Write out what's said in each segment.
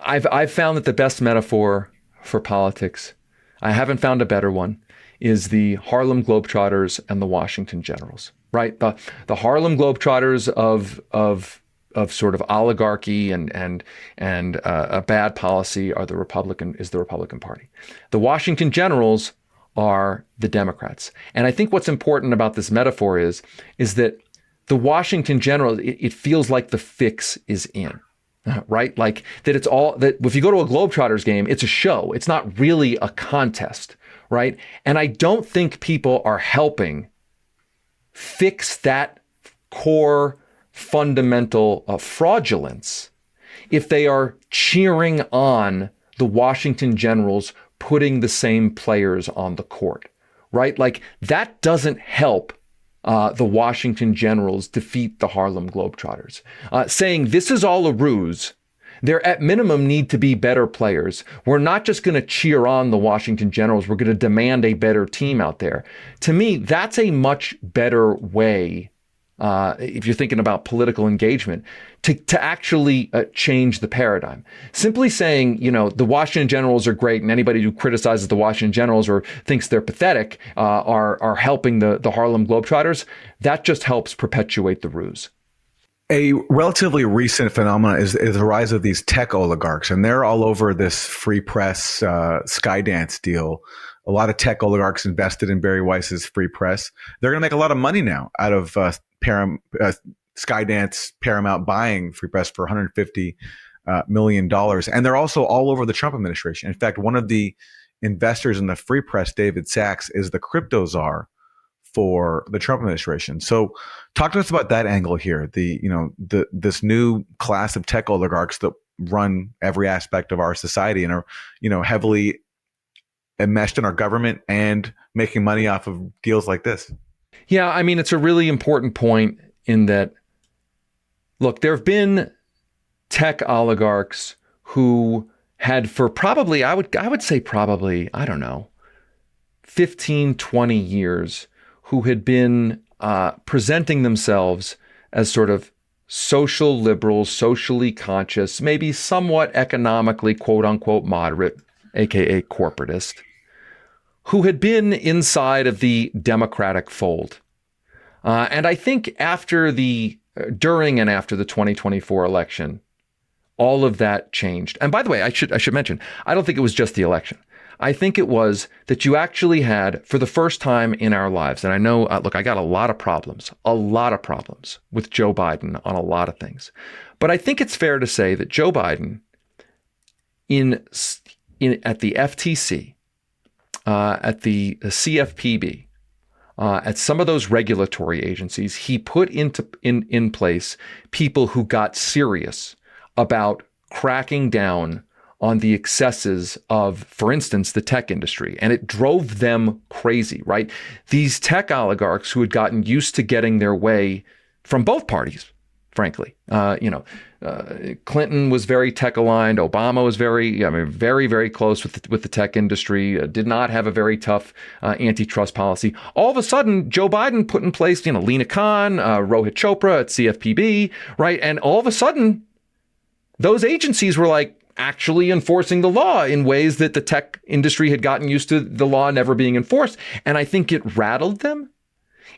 I've found that the best metaphor for politics, I haven't found a better one, is the Harlem Globetrotters and the Washington Generals, right? The Harlem Globetrotters of sort of oligarchy and a bad policy is the Republican Party. The Washington Generals are the Democrats. And I think what's important about this metaphor is that the Washington Generals, it feels like the fix is in. Right? Like that if you go to a Globetrotters game, it's a show. It's not really a contest, right? And I don't think people are helping fix that core fundamental fraudulence if they are cheering on the Washington Generals putting the same players on the court, right? Like that doesn't help the Washington Generals defeat the Harlem Globetrotters. Saying this is all a ruse. There at minimum need to be better players. We're not just going to cheer on the Washington Generals. We're going to demand a better team out there. To me, that's a much better way, if you're thinking about political engagement, to actually change the paradigm. Simply saying, the Washington Generals are great, and anybody who criticizes the Washington Generals or thinks they're pathetic are helping the Harlem Globetrotters, that just helps perpetuate the ruse. A relatively recent phenomenon is the rise of these tech oligarchs, and they're all over this free press Skydance deal. A lot of tech oligarchs invested in Barry Weiss's free press. They're going to make a lot of money now out of Skydance, Paramount buying free press for $150 million. And they're also all over the Trump administration. In fact, one of the investors in the free press, David Sachs, is the crypto czar for the Trump administration. So talk to us about that angle here. This new class of tech oligarchs that run every aspect of our society and are, heavily enmeshed in our government and making money off of deals like this. Yeah, I mean, it's a really important point in that, look, there have been tech oligarchs who had for probably, I would say probably, I don't know, 15, 20 years, who had been presenting themselves as sort of social liberals, socially conscious, maybe somewhat economically, quote unquote, moderate, aka corporatist, who had been inside of the Democratic fold. And I think during and after the 2024 election, all of that changed. And by the way, I should mention, I don't think it was just the election. I think it was that you actually had, for the first time in our lives, and I know, look, I got a lot of problems with Joe Biden on a lot of things. But I think it's fair to say that Joe Biden, at the FTC, at the CFPB, at some of those regulatory agencies, he put in place people who got serious about cracking down on the excesses of, for instance, the tech industry. And it drove them crazy, right? These tech oligarchs who had gotten used to getting their way from both parties, frankly. Clinton was very tech aligned. Obama was very, very close with the tech industry, did not have a very tough antitrust policy. All of a sudden, Joe Biden put in place, Lina Khan, Rohit Chopra at CFPB, right? And all of a sudden, those agencies were like, actually enforcing the law in ways that the tech industry had gotten used to the law never being enforced. And I think it rattled them.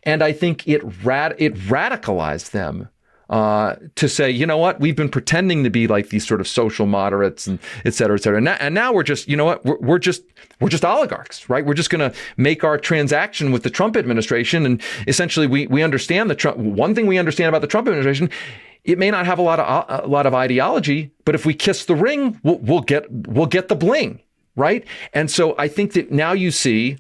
And I think it radicalized them to say, you know what, we've been pretending to be like these sort of social moderates and et cetera, et cetera. And now we're just, we're just oligarchs, right? We're just going to make our transaction with the Trump administration. And essentially we understand one thing we understand about the Trump administration, it may not have a lot of ideology, but if we kiss the ring, we'll get the bling, right? And so I think that now you see,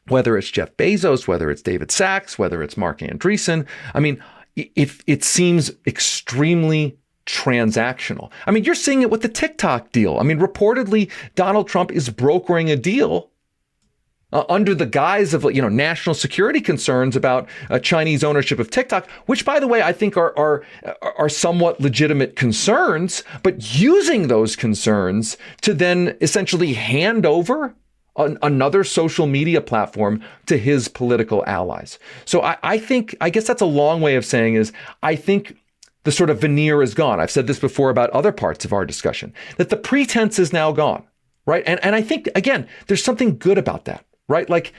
whether it's Jeff Bezos, whether it's David Sachs, whether it's Mark Andreessen, I mean, it seems extremely transactional. I mean, you're seeing it with the TikTok deal. I mean, reportedly, Donald Trump is brokering a deal under the guise of, national security concerns about Chinese ownership of TikTok, which, by the way, I think are somewhat legitimate concerns, but using those concerns to then essentially hand over another social media platform to his political allies. So I guess that's a long way of saying is, I think the sort of veneer is gone. I've said this before about other parts of our discussion, that the pretense is now gone, right? And I think, again, there's something good about that, right? Like,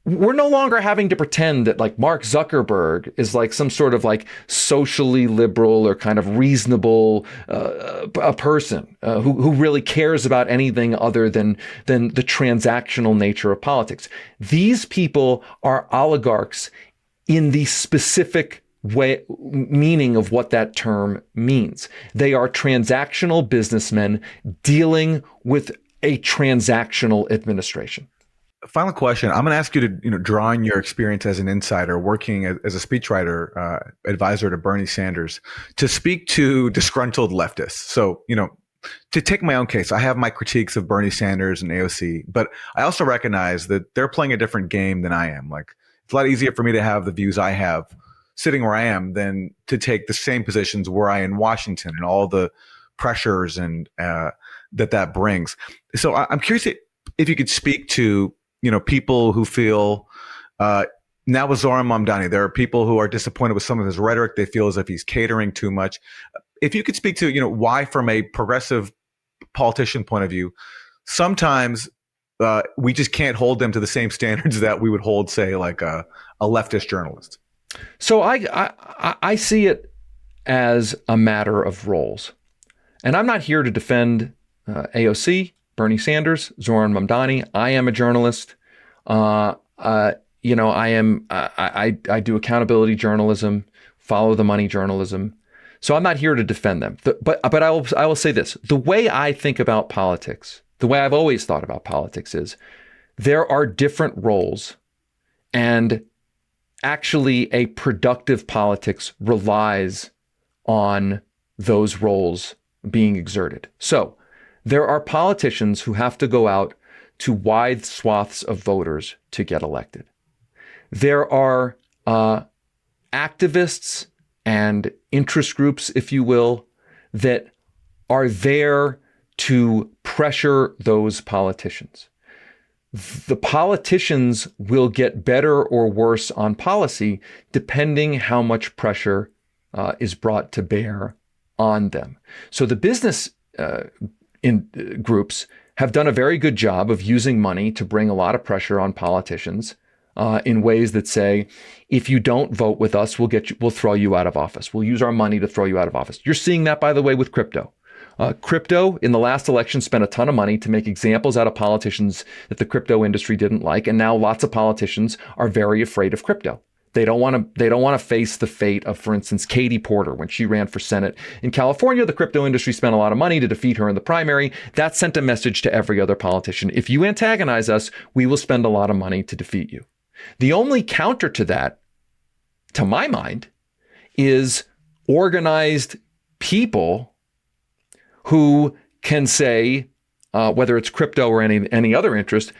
we're no longer having to pretend that like Mark Zuckerberg is like some sort of like socially liberal or kind of reasonable a person who really cares about anything other than the transactional nature of politics. These people are oligarchs in the specific way meaning of what that term means. They are transactional businessmen dealing with a transactional administration. Final question. I'm going to ask you to, draw on your experience as an insider working as a speechwriter, advisor to Bernie Sanders, to speak to disgruntled leftists. So, to take my own case, I have my critiques of Bernie Sanders and AOC, but I also recognize that they're playing a different game than I am. Like, it's a lot easier for me to have the views I have sitting where I am than to take the same positions where I am in Washington and all the pressures and that brings. So I'm curious if you could speak to people who feel now with Zoran Mamdani, there are people who are disappointed with some of his rhetoric. They feel as if he's catering too much. If you could speak to, why from a progressive politician point of view, sometimes we just can't hold them to the same standards that we would hold, say, like a leftist journalist. So I see it as a matter of roles. And I'm not here to defend AOC, Bernie Sanders, Zoran Mamdani. I am a journalist. I do accountability journalism, follow the money journalism. So I'm not here to defend them. But I will say this: the way I think about politics, the way I've always thought about politics, is there are different roles, and actually a productive politics relies on those roles being exerted. So there are politicians who have to go out to wide swaths of voters to get elected. There are activists and interest groups, if you will, that are there to pressure those politicians. The politicians will get better or worse on policy depending how much pressure is brought to bear on them. So the business groups have done a very good job of using money to bring a lot of pressure on politicians in ways that say, if you don't vote with us, we'll throw you out of office. We'll use our money to throw you out of office. You're seeing that, by the way, with crypto. Crypto in the last election spent a ton of money to make examples out of politicians that the crypto industry didn't like, and now lots of politicians are very afraid of crypto. They don't want to face the fate of, for instance, Katie Porter when she ran for Senate in California. The crypto industry spent a lot of money to defeat her in the primary. That sent a message to every other politician: if you antagonize us, we will spend a lot of money to defeat you. The only counter to that, to my mind, is organized people who can say, whether it's crypto or any other interest,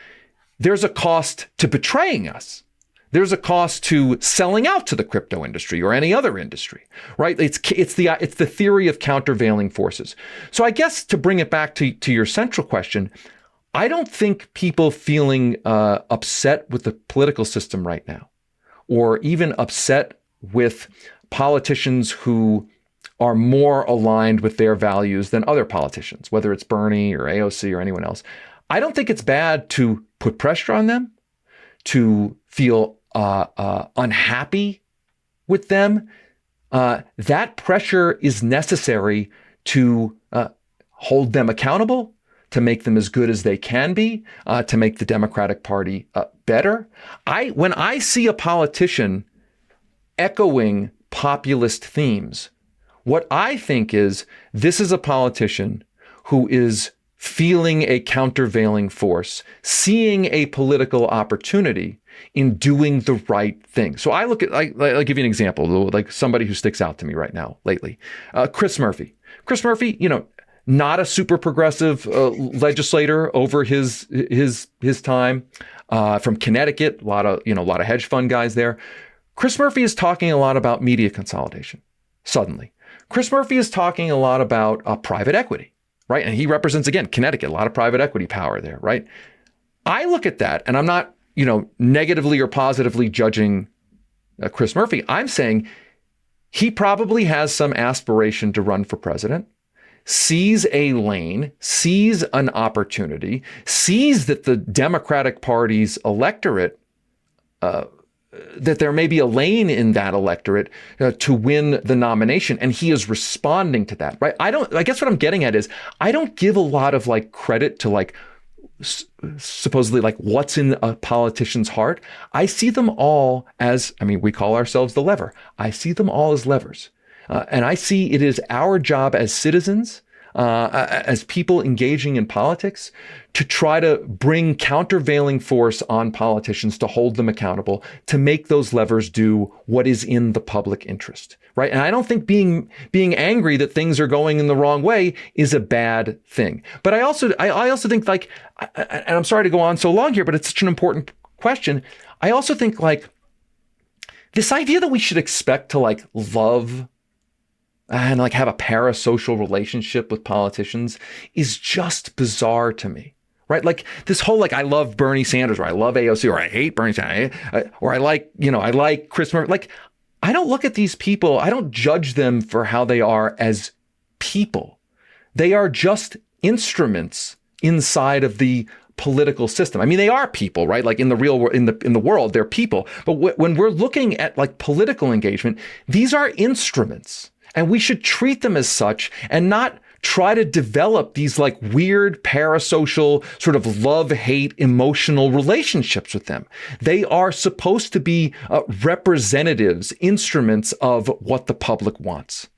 there's a cost to betraying us. There's a cost to selling out to the crypto industry or any other industry, right? It's the theory of countervailing forces. So I guess to bring it back to your central question, I don't think people feeling upset with the political system right now, or even upset with politicians who are more aligned with their values than other politicians, whether it's Bernie or AOC or anyone else. I don't think it's bad to put pressure on them, to feel unhappy with them. That pressure is necessary to hold them accountable, to make them as good as they can be, to make the Democratic Party better. When I see a politician echoing populist themes, what I think is this is a politician who is feeling a countervailing force, seeing a political opportunity in doing the right thing. So I look at, I'll give you an example, like somebody who sticks out to me right now lately, Chris Murphy. Chris Murphy, not a super progressive legislator over his time, from Connecticut, a lot of hedge fund guys there. Chris Murphy is talking a lot about media consolidation. Suddenly, Chris Murphy is talking a lot about private equity, right? And he represents, again, Connecticut, a lot of private equity power there, right? I look at that, and I'm not, negatively or positively judging Chris Murphy. I'm saying he probably has some aspiration to run for president, sees a lane, sees an opportunity, sees that the Democratic Party's electorate, that there may be a lane in that electorate to win the nomination, and he is responding to that, right? I guess what I'm getting at is I don't give a lot of like credit to like supposedly like what's in a politician's heart. I see them all as, I mean, we call ourselves the lever. I see them all as levers. And I see it is our job as citizens, as people engaging in politics, to try to bring countervailing force on politicians to hold them accountable, to make those levers do what is in the public interest, right? And I don't think being angry that things are going in the wrong way is a bad thing. But I also think, like, and I'm sorry to go on so long here, but it's such an important question. I also think, like, this idea that we should expect to like love and like have a parasocial relationship with politicians is just bizarre to me, right? Like this whole, like, I love Bernie Sanders, or I love AOC, or I hate Bernie Sanders, or I like Chris Murphy. Like, I don't look at these people, I don't judge them for how they are as people. They are just instruments inside of the political system. I mean, they are people, right? Like in the real world, in the world, they're people. But when we're looking at like political engagement, these are instruments. And we should treat them as such and not try to develop these like weird parasocial sort of love-hate emotional relationships with them. They are supposed to be representatives, instruments of what the public wants.